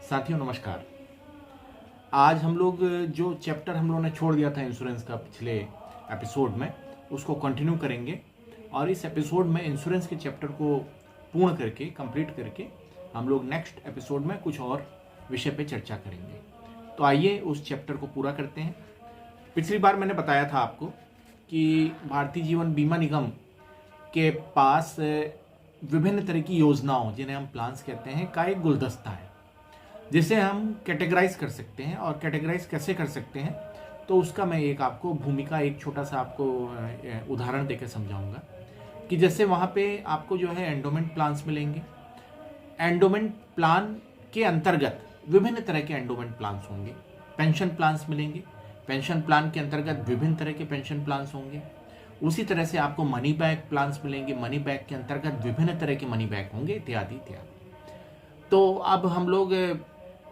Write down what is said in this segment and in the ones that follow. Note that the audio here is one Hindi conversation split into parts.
साथियों नमस्कार। आज हम लोग जो चैप्टर हम लोगों ने छोड़ दिया था इंश्योरेंस का पिछले एपिसोड में, उसको कंटिन्यू करेंगे और इस एपिसोड में इंश्योरेंस के चैप्टर को पूर्ण करके कंप्लीट करके हम लोग नेक्स्ट एपिसोड में कुछ और विषय पे चर्चा करेंगे। तो आइए उस चैप्टर को पूरा करते हैं। पिछली बार मैंने बताया था आपको कि भारतीय जीवन बीमा निगम के पास विभिन्न तरह की योजनाओं, जिन्हें हम प्लान्स कहते हैं, का एक गुलदस्ता है जिसे हम कैटेगराइज कर सकते हैं। और कैटेगराइज कैसे कर सकते हैं तो उसका मैं एक आपको भूमिका, एक छोटा सा आपको उदाहरण देकर समझाऊंगा कि जैसे वहाँ पे आपको जो है एंडोमेंट प्लान्स मिलेंगे। एंडोमेंट प्लान के अंतर्गत विभिन्न तरह के एंडोमेंट प्लान्स होंगे। पेंशन प्लान्स मिलेंगे, पेंशन प्लान के अंतर्गत विभिन्न तरह के पेंशन प्लान्स होंगे। उसी तरह से आपको मनी बैक प्लान्स मिलेंगे, मनी बैक के अंतर्गत विभिन्न तरह के मनी बैक होंगे, इत्यादि इत्यादि। तो अब हम लोग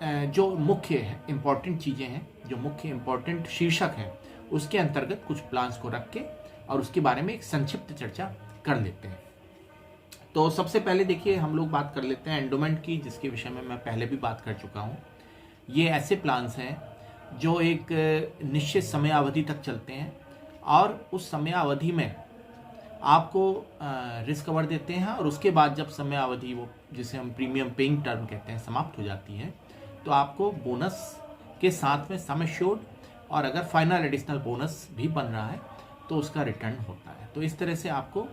जो मुख्य इम्पॉर्टेंट चीज़ें हैं, जो मुख्य इम्पॉर्टेंट शीर्षक है, उसके अंतर्गत कुछ प्लान्स को रख के और उसके बारे में एक संक्षिप्त चर्चा कर लेते हैं। तो सबसे पहले देखिए हम लोग बात कर लेते हैं एंडोमेंट की, जिसके विषय में मैं पहले भी बात कर चुका हूँ। ये ऐसे प्लान्स हैं जो एक निश्चित समय अवधि तक चलते हैं और उस समय अवधि में आपको रिस्क कवर देते हैं और उसके बाद जब समय अवधि, वो जिसे हम प्रीमियम पेइंग टर्म कहते हैं, समाप्त हो जाती है तो आपको बोनस के साथ में सम एश्योर्ड और अगर फाइनल एडिशनल बोनस भी बन रहा है तो उसका रिटर्न होता है। तो इस तरह से आपको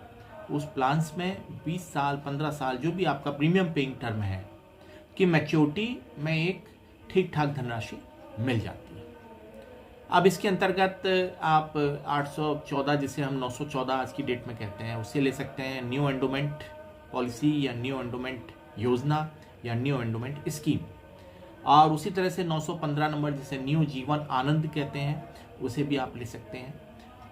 उस प्लान्स में 20 साल 15 साल जो भी आपका प्रीमियम पेइंग टर्म है कि मैच्योरिटी में एक ठीक ठाक धनराशि मिल जाती है। अब इसके अंतर्गत आप 814, जिसे हम 914 आज की डेट में कहते हैं, उससे ले सकते हैं न्यू एंडोमेंट पॉलिसी या न्यू एंडोमेंट योजना या न्यू एंडोमेंट स्कीम। और उसी तरह से 915 नंबर, जिसे न्यू जीवन आनंद कहते हैं, उसे भी आप ले सकते हैं।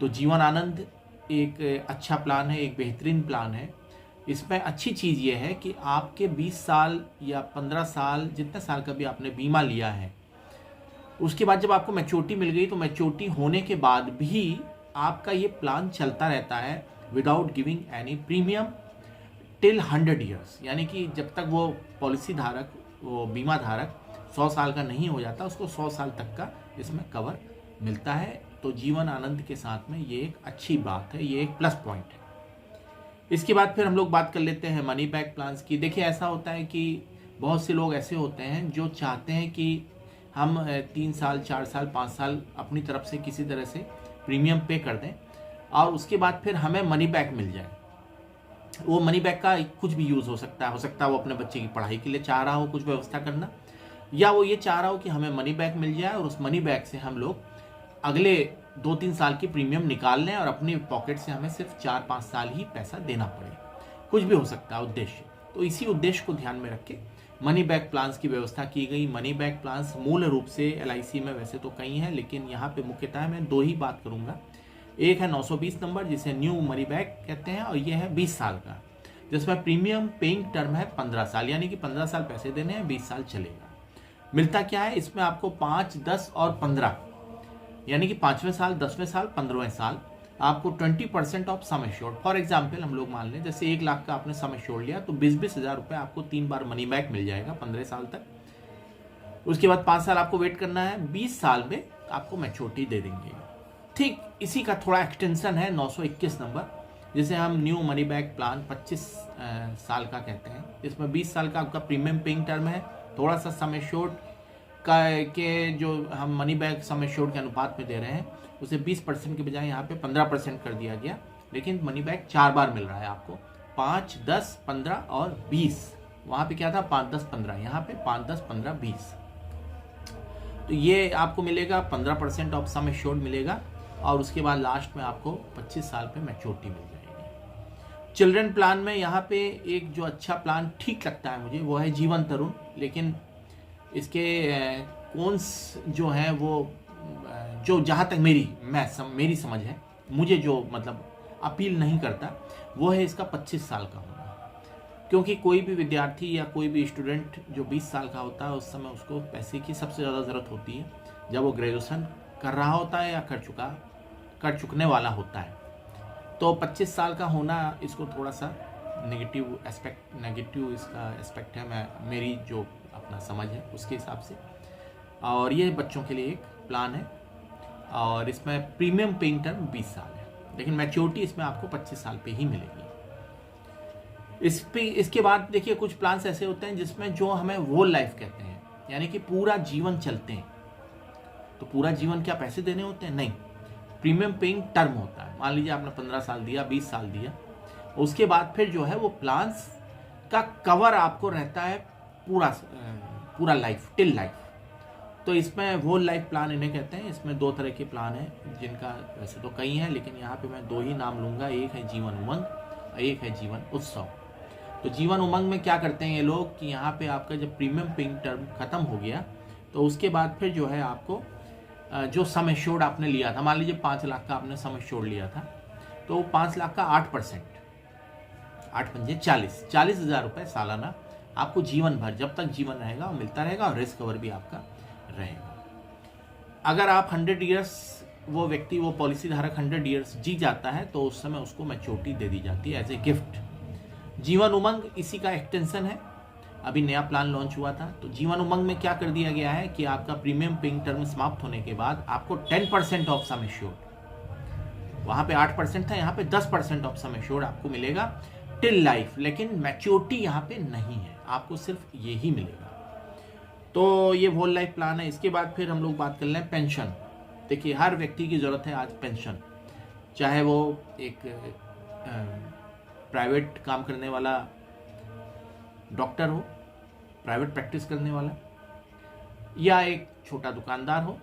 तो जीवन आनंद एक अच्छा प्लान है, एक बेहतरीन प्लान है। इसमें अच्छी चीज़ ये है कि आपके 20 साल या 15 साल, जितने साल का भी आपने बीमा लिया है, उसके बाद जब आपको मैच्योरिटी मिल गई तो मैच्योरिटी होने के बाद भी आपका ये प्लान चलता रहता है without giving any premium till 100 years. यानी कि जब तक वो पॉलिसी धारक, वो बीमा धारक 100 साल का नहीं हो जाता, उसको 100 साल तक का इसमें कवर मिलता है। तो जीवन आनंद के साथ में ये एक अच्छी बात है, ये एक प्लस पॉइंट है। इसके बाद फिर हम लोग बात कर लेते हैं मनी बैक प्लान्स की। देखिए ऐसा होता है कि बहुत से लोग ऐसे होते हैं जो चाहते हैं कि हम 3 साल 4 साल 5 साल अपनी तरफ से किसी तरह से प्रीमियम पे कर दें और उसके बाद फिर हमें मनी बैक मिल जाए। वो मनी बैक का कुछ भी यूज़ हो सकता है वो अपने बच्चे की पढ़ाई के लिए चाह रहा हो कुछ व्यवस्था करना, या वो ये चाह रहा हो कि हमें मनी बैक मिल जाए और उस मनी बैक से हम लोग अगले 2-3 साल की प्रीमियम निकाल लें और अपनी पॉकेट से हमें सिर्फ 4-5 साल ही पैसा देना पड़े। कुछ भी हो सकता है उद्देश्य। तो इसी उद्देश्य को ध्यान में रख के मनी बैक प्लान्स की व्यवस्था की गई। मनी बैक प्लान्स मूल रूप से LIC में वैसे तो कई हैं, लेकिन यहाँ पे मुख्यतः मैं 2 ही बात करूँगा। एक है 920 नंबर, जिसे न्यू मनी बैक कहते हैं, और ये है 20 साल का, जिसमें प्रीमियम पेइंग टर्म है 15 साल, यानी कि 15 साल पैसे देने हैं, 20 साल चलेगा। मिलता क्या है इसमें आपको 5, 10 और 15, यानी कि 5वें साल, 10वें साल, 15वें साल आपको 20% of sum assured. For example हम लोग मान लें जैसे 1 लाख का आपने सम एश्योर्ड लिया तो 20-20 हज़ार रुपये आपको 3 बार मनी बैक मिल जाएगा 15 साल तक। उसके बाद 5 साल आपको वेट करना है, 20 साल में आपको मैच्योरिटी दे देंगे। ठीक इसी का थोड़ा एक्सटेंशन है 921 नंबर, जिसे हम न्यू मनी बैक प्लान 25 साल का कहते हैं। इसमें 20 साल का आपका प्रीमियम पेइंग टर्म है, थोड़ा सा सम एश्योर्ड का के जो हम मनी बैक सम एश्योर्ड के अनुपात में दे रहे हैं उसे 20% के बजाय यहाँ पे 15% कर दिया गया, लेकिन मनी बैक 4 बार मिल रहा है आपको, 5, 10, 15 और 20। वहाँ पे क्या था 5, 10, 15, यहाँ पे 5, 10, 15, 20। तो ये आपको मिलेगा 15% ऑफ सम एश्योर्ड मिलेगा और उसके बाद लास्ट में आपको 25 साल पे मैच्योरिटी मिल जाएगी। चिल्ड्रन प्लान में यहाँ पे एक जो अच्छा प्लान ठीक लगता है मुझे वो है जीवन तरुण, लेकिन इसके कौन्स जो हैं वो जो जहाँ तक मेरी समझ है, मुझे जो मतलब अपील नहीं करता वो है इसका 25 साल का होना। क्योंकि कोई भी विद्यार्थी या कोई भी स्टूडेंट जो 20 साल का होता है उस समय उसको पैसे की सबसे ज़्यादा ज़रूरत होती है जब वो ग्रेजुएशन कर रहा होता है या कर चुकने वाला होता है। तो 25 साल का होना इसको थोड़ा सा नेगेटिव इसका एस्पेक्ट है, मेरी जो अपना समझ है उसके हिसाब से। और ये बच्चों के लिए एक प्लान है और इसमें प्रीमियम पेइंग टर्म 20 साल है, लेकिन मैच्योरिटी इसमें आपको 25 साल पे ही मिलेगी। इसके बाद देखिए कुछ प्लान्स ऐसे होते हैं जिसमें जो हमें होल लाइफ कहते हैं, यानी कि पूरा जीवन चलते हैं। तो पूरा जीवन क्या पैसे देने होते हैं? नहीं, प्रीमियम पेइंग टर्म होता है। मान लीजिए आपने 15 साल दिया, 20 साल दिया, उसके बाद फिर जो है वो प्लान्स का कवर आपको रहता है पूरा लाइफ, टिल लाइफ। तो इसमें होल लाइफ प्लान इन्हें कहते हैं। इसमें 2 तरह के प्लान हैं, जिनका वैसे तो कई हैं, लेकिन यहाँ पे मैं 2 ही नाम लूँगा। एक है जीवन उमंग, एक है जीवन उत्सव। तो जीवन उमंग में क्या करते हैं ये लोग कि यहाँ पे आपका जब प्रीमियम पेइंग टर्म खत्म हो गया तो उसके बाद फिर जो है आपको जो सम एश्योर्ड आपने लिया था, मान लीजिए 5 लाख का आपने सम एश्योर्ड लिया था, तो 5 लाख का 8%, 8 पंजे 40,000 रुपये सालाना आपको जीवन भर, जब तक जीवन रहेगा वो मिलता रहेगा और रिस्क कवर भी आपका रहेगा। अगर आप 100 ईयर्स, वो व्यक्ति, वो पॉलिसी धारक 100 ईयर्स जी जाता है तो उस समय उसको मैच्योरिटी दे दी जाती है as a gift. Jeevan Umang इसी का एक्सटेंशन है, अभी नया प्लान लॉन्च हुआ था। तो जीवन उमंग में क्या कर दिया गया है कि आपका प्रीमियम पेइंग टर्म समाप्त होने के बाद आपको 10% ऑफ सम एश्योर्ड, वहाँ पे 8% था, यहाँ पे 10% ऑफ सम एश्योर्ड आपको मिलेगा टिल लाइफ, लेकिन मैच्योरिटी यहाँ पे नहीं है, आपको सिर्फ ये ही मिलेगा। तो ये होल लाइफ प्लान है। इसके बाद फिर हम लोग बात कर लें पेंशन। देखिए हर व्यक्ति की ज़रूरत है आज पेंशन, चाहे वो एक प्राइवेट काम करने वाला डॉक्टर हो, प्राइवेट प्रैक्टिस करने वाला, या एक छोटा दुकानदार हो,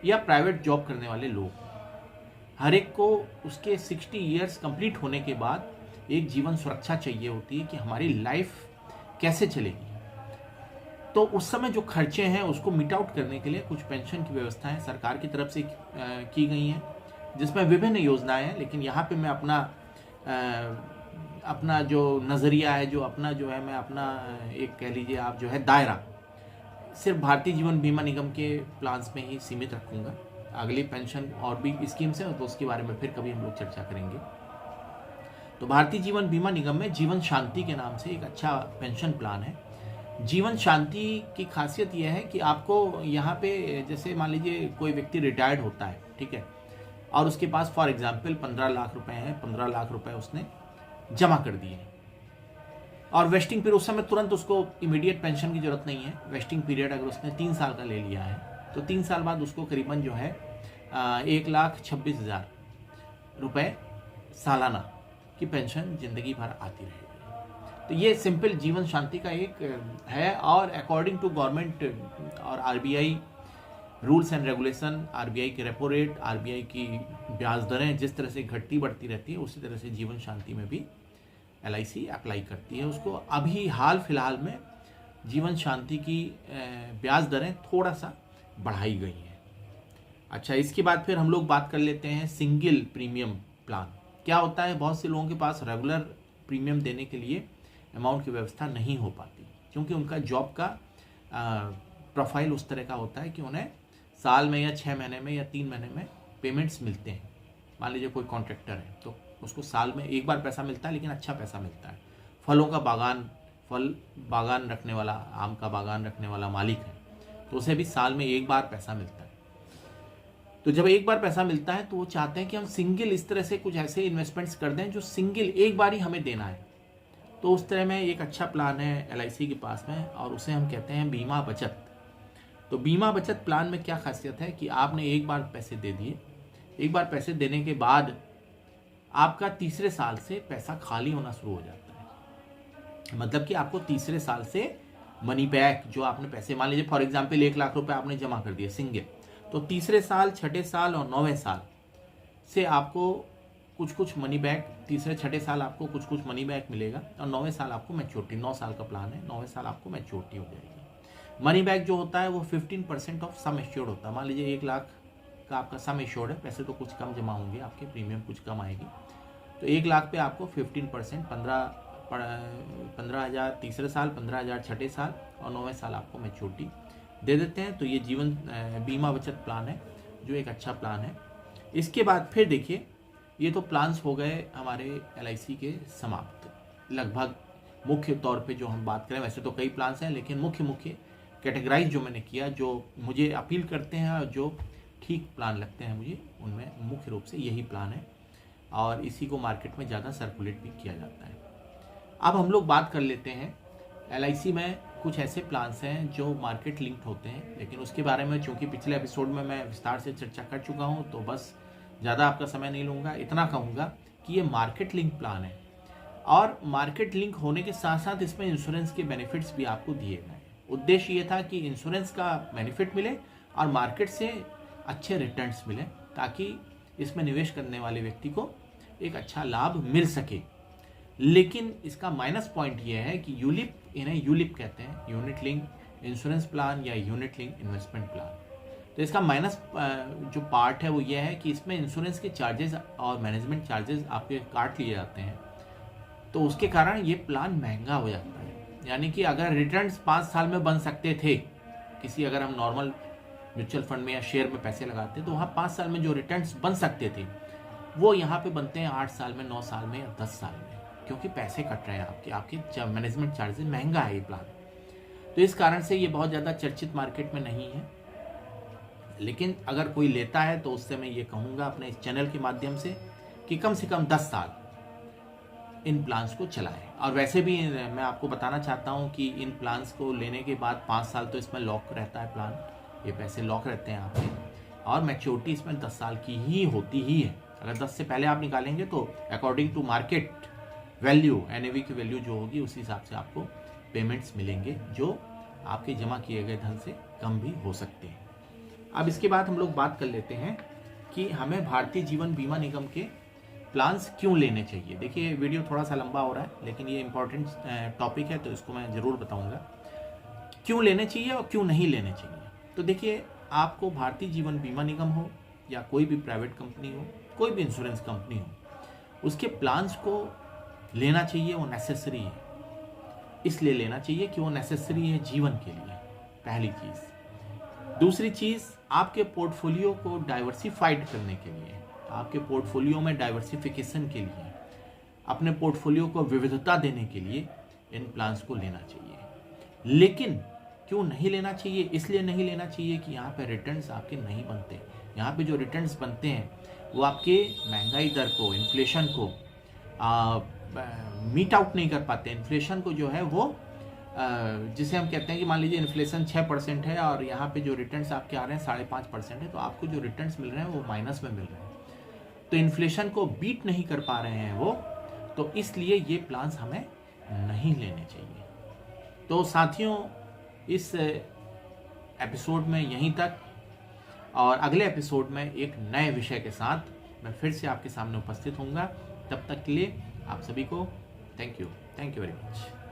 या प्राइवेट जॉब करने वाले लोग, हर एक को उसके 60 ईयर्स कंप्लीट होने के बाद एक जीवन सुरक्षा चाहिए होती है कि हमारी लाइफ कैसे चलेगी। तो उस समय जो खर्चे हैं उसको मीट आउट करने के लिए कुछ पेंशन की व्यवस्थाएं सरकार की तरफ से की गई हैं, जिसमें विभिन्न योजनाएं हैं। लेकिन यहाँ पे मैं अपना जो नज़रिया है, मैं अपना एक कह लीजिए आप जो है दायरा सिर्फ भारतीय जीवन बीमा निगम के प्लान्स में ही सीमित रखूँगा। अगली पेंशन और भी स्कीम्स हैं तो उसके बारे में फिर कभी हम लोग चर्चा करेंगे। तो भारतीय जीवन बीमा निगम में जीवन शांति के नाम से एक अच्छा पेंशन प्लान है। जीवन शांति की खासियत यह है कि आपको यहाँ पे, जैसे मान लीजिए कोई व्यक्ति रिटायर्ड होता है, ठीक है, और उसके पास फॉर एग्जांपल 15 लाख रुपए हैं, 15 लाख रुपए उसने जमा कर दिए और वेस्टिंग पीरियड, उस समय तुरंत उसको इमीडिएट पेंशन की जरूरत नहीं है। वेस्टिंग पीरियड अगर उसने 3 साल का ले लिया है तो 3 साल बाद उसको करीबन जो है 1,26,000 रुपये सालाना की पेंशन जिंदगी भर आती रहेगी। तो ये सिंपल जीवन शांति का एक है। और अकॉर्डिंग टू गवर्नमेंट और RBI rules and regulation, RBI के रेपो रेट, आरबीआई की ब्याज दरें जिस तरह से घटती बढ़ती रहती है, उसी तरह से जीवन शांति में भी एलआईसी अप्लाई करती है उसको। अभी हाल फिलहाल में जीवन शांति की ब्याज दरें थोड़ा सा बढ़ाई गई हैं। अच्छा, इसके बाद फिर हम लोग बात कर लेते हैं सिंगल प्रीमियम प्लान। क्या होता है, बहुत से लोगों के पास रेगुलर प्रीमियम देने के लिए अमाउंट की व्यवस्था नहीं हो पाती, क्योंकि उनका जॉब का प्रोफाइल उस तरह का होता है कि उन्हें साल में या 6 महीने में या 3 महीने में पेमेंट्स मिलते हैं। मान लीजिए कोई कॉन्ट्रैक्टर है तो उसको साल में एक बार पैसा मिलता है, लेकिन अच्छा पैसा मिलता है। फलों का फल बागान रखने वाला, आम का बागान रखने वाला मालिक है तो उसे भी साल में एक बार पैसा मिलता है। तो जब एक बार पैसा मिलता है तो वो चाहते हैं कि हम सिंगल इस तरह से कुछ ऐसे इन्वेस्टमेंट्स कर दें जो सिंगल एक बार ही हमें देना है। तो उस तरह में एक अच्छा प्लान है एलआईसी के पास में, और उसे हम कहते हैं बीमा बचत। तो बीमा बचत प्लान में क्या खासियत है कि आपने एक बार पैसे दे दिए, एक बार पैसे देने के बाद आपका तीसरे साल से पैसा खाली होना शुरू हो जाता है। मतलब कि आपको तीसरे साल से मनी बैक, जो आपने पैसे, मान लीजिए फॉर एग्जांपल 1 लाख रुपए आपने जमा कर दिए सिंगल, तो तीसरे साल, छठे साल और 9वें साल से आपको कुछ मनी बैक, तीसरे छठे साल आपको कुछ मनी बैक मिलेगा और 9वें साल आपको मैच्योरिटी, 9 साल का प्लान है, 9वें साल आपको मैच्योरिटी हो जाएगी। मनी बैक जो होता है वो 15% ऑफ सम एश्योर्ड होता है। मान लीजिए 1 लाख का आपका सम एश्योर्ड है, पैसे तो कुछ कम जमा होंगे आपके, प्रीमियम कुछ कम आएगी, तो 1 लाख पे आपको 15%, 15,000 तीसरे साल, 15,000 छठे साल और 9वें साल आपको मैच्योरिटी दे देते हैं। तो ये जीवन बीमा बचत प्लान है जो एक अच्छा प्लान है। इसके बाद फिर देखिए, ये तो प्लान्स हो गए हमारे एलआईसी के समाप्त। लगभग मुख्य तौर पे जो हम बात करें, वैसे तो कई प्लान्स हैं, लेकिन मुख्य कैटेगराइज जो मैंने किया, जो मुझे अपील करते हैं और जो ठीक प्लान लगते हैं मुझे, उनमें मुख्य रूप से यही प्लान है और इसी को मार्केट में ज़्यादा सर्कुलेट भी किया जाता है। अब हम लोग बात कर लेते हैं LIC में कुछ ऐसे प्लान्स हैं जो मार्केट लिंक्ड होते हैं, लेकिन उसके बारे में चूंकि पिछले एपिसोड में मैं विस्तार से चर्चा कर चुका हूं, तो बस ज़्यादा आपका समय नहीं लूँगा। इतना कहूँगा कि ये मार्केट लिंक प्लान है और मार्केट लिंक होने के साथ साथ इसमें इंश्योरेंस के बेनिफिट्स भी आपको दिए गए हैं। उद्देश्य ये था कि इंश्योरेंस का बेनिफिट मिले और मार्केट से अच्छे रिटर्न्स मिले, ताकि इसमें निवेश करने वाले व्यक्ति को एक अच्छा लाभ मिल सके। लेकिन इसका माइनस पॉइंट ये है कि यूलिप, इन्हें यूलिप कहते हैं, यूनिट लिंक इंश्योरेंस प्लान या यूनिट लिंक इन्वेस्टमेंट प्लान। तो इसका माइनस जो पार्ट है वो ये है कि इसमें इंश्योरेंस के चार्जेस और मैनेजमेंट चार्जेस आपके काट लिए जाते हैं, तो उसके कारण ये प्लान महंगा हो जाता है। यानी कि अगर रिटर्न्स 5 साल में बन सकते थे, किसी अगर हम नॉर्मल म्यूचुअल फंड में या शेयर में पैसे लगाते तो वहाँ 5 साल में जो रिटर्न्स बन सकते थे वो यहाँ पे बनते हैं 8 साल में, 9 साल में या 10 साल में, क्योंकि पैसे कट रहे हैं आपके मैनेजमेंट चार्जेस, महंगा है ये प्लान। तो इस कारण से ये बहुत ज़्यादा चर्चित मार्केट में नहीं है, लेकिन अगर कोई लेता है तो उससे मैं ये कहूँगा अपने इस चैनल के माध्यम से कि कम से कम 10 साल इन प्लान्स को चलाएं। और वैसे भी मैं आपको बताना चाहता हूं कि इन प्लान्स को लेने के बाद 5 साल तो इसमें लॉक रहता है प्लान, ये पैसे लॉक रहते हैं आपके, और मैच्योरिटी इसमें 10 साल की ही होती ही है। अगर 10 से पहले आप निकालेंगे तो according to market value, NAV की वैल्यू जो होगी उस हिसाब से आपको पेमेंट्स मिलेंगे, जो आपके जमा किए गए धन से कम भी हो सकते हैं। अब इसके बाद हम लोग बात कर लेते हैं कि हमें भारतीय जीवन बीमा निगम के प्लान्स क्यों लेने चाहिए। देखिए वीडियो थोड़ा सा लंबा हो रहा है, लेकिन ये इंपॉर्टेंट टॉपिक है तो इसको मैं ज़रूर बताऊंगा क्यों लेने चाहिए और क्यों नहीं लेने चाहिए। तो देखिए, आपको भारतीय जीवन बीमा निगम हो या कोई भी प्राइवेट कंपनी हो, कोई भी इंश्योरेंस कंपनी हो, उसके प्लान्स को लेना चाहिए, वो नेसेसरी है। इसलिए लेना चाहिए कि वो नेसेसरी है जीवन के लिए, पहली चीज़। दूसरी चीज़, आपके पोर्टफोलियो को डाइवर्सिफाइड करने के लिए, आपके पोर्टफोलियो में डाइवर्सिफिकेशन के लिए, अपने पोर्टफोलियो को विविधता देने के लिए इन प्लान्स को लेना चाहिए। लेकिन क्यों नहीं लेना चाहिए? इसलिए नहीं लेना चाहिए कि यहाँ पे रिटर्न्स आपके नहीं बनते। यहाँ पे जो रिटर्न्स बनते हैं वो आपके महंगाई दर को, इन्फ्लेशन को मीट आउट नहीं कर पाते। इन्फ्लेशन को जो है वो जिसे हम कहते हैं कि मान लीजिए इन्फ्लेशन 6% है और यहाँ पे जो रिटर्न्स आपके आ रहे हैं 5.5% है, तो आपको जो रिटर्न्स मिल रहे हैं वो माइनस में मिल रहे हैं। तो इन्फ्लेशन को बीट नहीं कर पा रहे हैं वो, तो इसलिए ये प्लान्स हमें नहीं लेने चाहिए। तो साथियों, इस एपिसोड में यहीं तक, और अगले एपिसोड में एक नए विषय के साथ मैं फिर से आपके सामने उपस्थित होऊंगा। तब तक के लिए आप सभी को थैंक यू वेरी मच।